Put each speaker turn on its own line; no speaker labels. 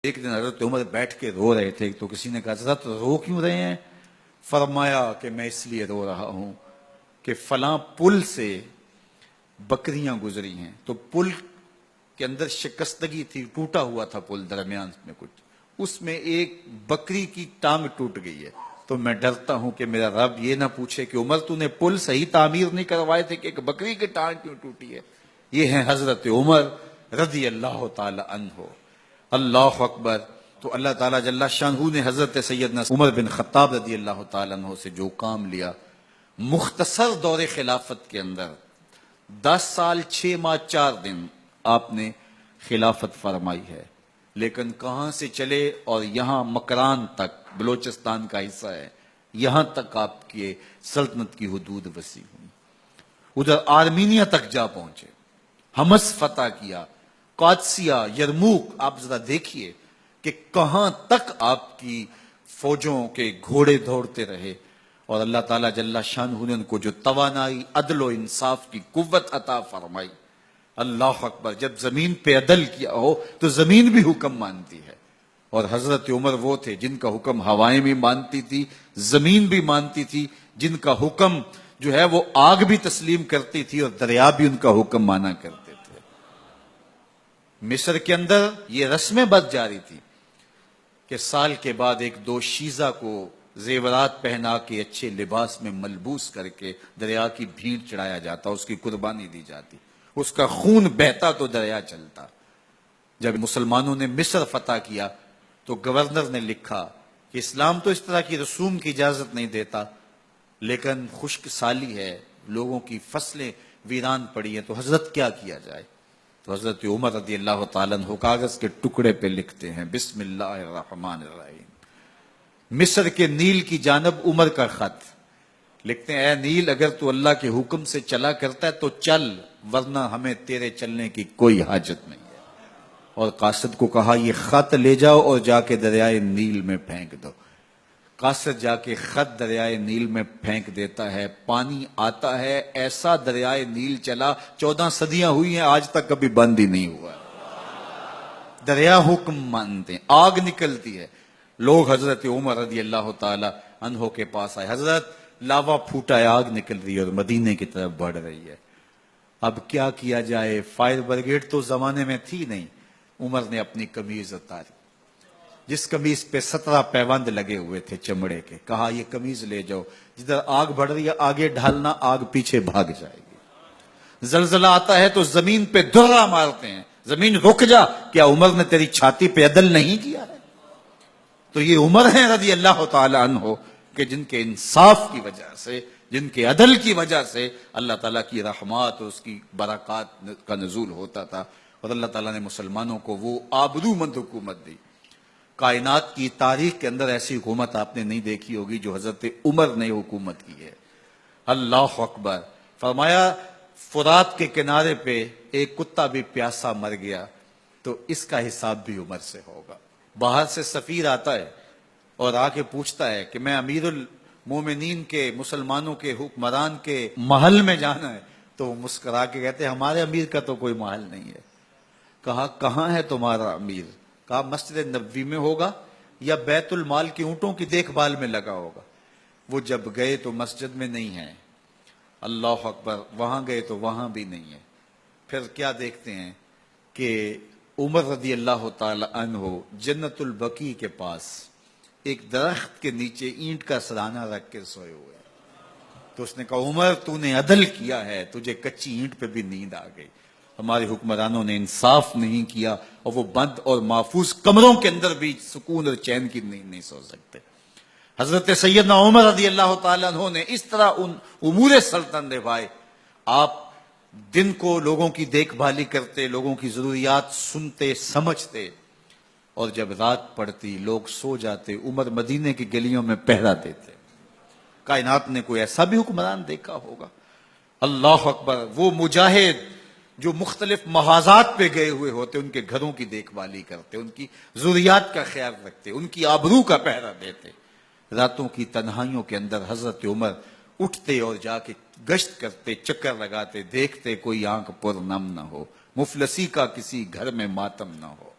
ایک دن حضرت عمر بیٹھ کے رو رہے تھے تو کسی نے کہا حضرت رو کیوں رہے ہیں؟ فرمایا کہ میں اس لیے رو رہا ہوں کہ فلاں پل سے بکریاں گزری ہیں، تو پل کے اندر شکستگی تھی، ٹوٹا ہوا تھا پل درمیان میں کچھ، اس میں ایک بکری کی ٹانگ ٹوٹ گئی ہے، تو میں ڈرتا ہوں کہ میرا رب یہ نہ پوچھے کہ عمر تو نے پل صحیح تعمیر نہیں کروائے تھے کہ ایک بکری کی ٹانگ کیوں ٹوٹی ہے۔ یہ ہیں حضرت عمر رضی اللہ تعالی عنہ۔ اللہ اکبر۔ تو اللہ تعالیٰ جل شانہ نے حضرت سیدنا عمر بن خطاب رضی اللہ تعالیٰ عنہ سے جو کام لیا، مختصر دور خلافت کے اندر 10 سال 6 ماہ 4 دن آپ نے خلافت فرمائی ہے، لیکن کہاں سے چلے اور یہاں مکران تک، بلوچستان کا حصہ ہے، یہاں تک آپ کی سلطنت کی حدود وسیع ہوئی، ادھر آرمینیا تک جا پہنچے، حمص فتح کیا، قادسیہ، یرموک۔ آپ ذرا دیکھیے کہ کہاں تک آپ کی فوجوں کے گھوڑے دوڑتے رہے، اور اللہ تعالیٰ جل شانہ نے ان کو جو توانائی، عدل و انصاف کی قوت عطا فرمائی۔ اللہ اکبر۔ جب زمین پہ عدل کیا ہو تو زمین بھی حکم مانتی ہے، اور حضرت عمر وہ تھے جن کا حکم ہوائیں بھی مانتی تھی، زمین بھی مانتی تھی، جن کا حکم جو ہے وہ آگ بھی تسلیم کرتی تھی اور دریا بھی ان کا حکم مانا کرتے تھے۔ مصر کے اندر یہ رسمیں بد جاری تھی کہ سال کے بعد 1-2 شیزہ کو زیورات پہنا کے اچھے لباس میں ملبوس کر کے دریا کی بھیڑ چڑھایا جاتا، اس کی قربانی دی جاتی، اس کا خون بہتا تو دریا چلتا۔ جب مسلمانوں نے مصر فتح کیا تو گورنر نے لکھا کہ اسلام تو اس طرح کی رسوم کی اجازت نہیں دیتا، لیکن خشک سالی ہے، لوگوں کی فصلیں ویران پڑی ہیں، تو حضرت کیا کیا جائے؟ تو حضرت عمر رضی اللہ تعالیٰ عنہ کاغذ کے ٹکڑے پہ لکھتے ہیں، بسم اللہ الرحمن الرحیم۔ مصر کے نیل کی جانب عمر کا خط لکھتے ہیں، اے نیل، اگر تو اللہ کے حکم سے چلا کرتا ہے تو چل، ورنہ ہمیں تیرے چلنے کی کوئی حاجت نہیں ہے۔ اور قاصد کو کہا یہ خط لے جاؤ اور جا کے دریائے نیل میں پھینک دو۔ قاصد جا کے خط دریائے نیل میں پھینک دیتا ہے، پانی آتا ہے، ایسا دریائے نیل چلا، 14 صدیاں ہوئی ہیں آج تک کبھی بند ہی نہیں ہوا۔ دریا حکم مانتے ہیں، آگ نکلتی ہے۔ لوگ حضرت عمر رضی اللہ تعالی عنہ کے پاس آئے، حضرت لاوا پھوٹا ہے، آگ نکل رہی ہے اور مدینے کی طرف بڑھ رہی ہے، اب کیا کیا جائے؟ فائر بریگیڈ تو زمانے میں تھی نہیں۔ عمر نے اپنی قمیض اتاری، جس قمیض پہ 17 پیوند لگے ہوئے تھے چمڑے کے، کہا یہ قمیض لے جاؤ، جدھر آگ بڑھ رہی ہے آگے ڈھالنا، آگ پیچھے بھاگ جائے گی۔ زلزلہ آتا ہے تو زمین پہ دھرا مارتے ہیں، زمین رک جا، کیا عمر نے تیری چھاتی پہ عدل نہیں کیا ہے؟ تو یہ عمر ہیں رضی اللہ تعالی عنہ کہ جن کے انصاف کی وجہ سے، جن کے عدل کی وجہ سے اللہ تعالیٰ کی رحمات اور اس کی برکات کا نزول ہوتا تھا، اور اللہ تعالیٰ نے مسلمانوں کو وہ آبرو مند حکومت دی۔ کائنات کی تاریخ کے اندر ایسی حکومت آپ نے نہیں دیکھی ہوگی جو حضرت عمر نے حکومت کی ہے۔ اللہ اکبر۔ فرمایا فرات کے کنارے پہ ایک کتا بھی پیاسا مر گیا تو اس کا حساب بھی عمر سے ہوگا۔ باہر سے سفیر آتا ہے اور آ کے پوچھتا ہے کہ میں امیر المومنین کے، مسلمانوں کے حکمران کے محل میں جانا ہے، تو وہ مسکرا کے کہتے ہیں ہمارے امیر کا تو کوئی محل نہیں ہے۔ کہا کہاں ہے تمہارا امیر؟ کہا مسجد نبوی میں ہوگا یا بیت المال کی اونٹوں کی دیکھ بھال میں لگا ہوگا۔ وہ جب گئے تو مسجد میں نہیں ہے، اللہ اکبر، وہاں گئے تو وہاں بھی نہیں ہے۔ پھر کیا دیکھتے ہیں کہ عمر رضی اللہ تعالی عنہ جنت البقیع کے پاس ایک درخت کے نیچے اینٹ کا سرانہ رکھ کے سوئے ہوئے ہیں۔ تو اس نے کہا عمر تو نے عدل کیا ہے، تجھے کچی اینٹ پہ بھی نیند آ گئی۔ ہمارے حکمرانوں نے انصاف نہیں کیا اور وہ بند اور محفوظ کمروں کے اندر بھی سکون اور چین کی نیند نہیں سو سکتے۔ حضرت سیدنا عمر رضی اللہ تعالیٰ عنہ نے اس طرح ان امور سلطنت نبھائے۔ آپ دن کو لوگوں کی دیکھ بھالی کرتے، لوگوں کی ضروریات سنتے سمجھتے، اور جب رات پڑتی لوگ سو جاتے، عمر مدینے کی گلیوں میں پہرا دیتے۔ کائنات نے کوئی ایسا بھی حکمران دیکھا ہوگا؟ اللہ اکبر۔ وہ مجاہد جو مختلف محاذات پہ گئے ہوئے ہوتے، ان کے گھروں کی دیکھ بھالی کرتے، ان کی ضروریات کا خیال رکھتے، ان کی آبرو کا پہرا دیتے۔ راتوں کی تنہائیوں کے اندر حضرت عمر اٹھتے اور جا کے گشت کرتے، چکر لگاتے، دیکھتے کوئی آنکھ پر نم نہ ہو، مفلسی کا کسی گھر میں ماتم نہ ہو۔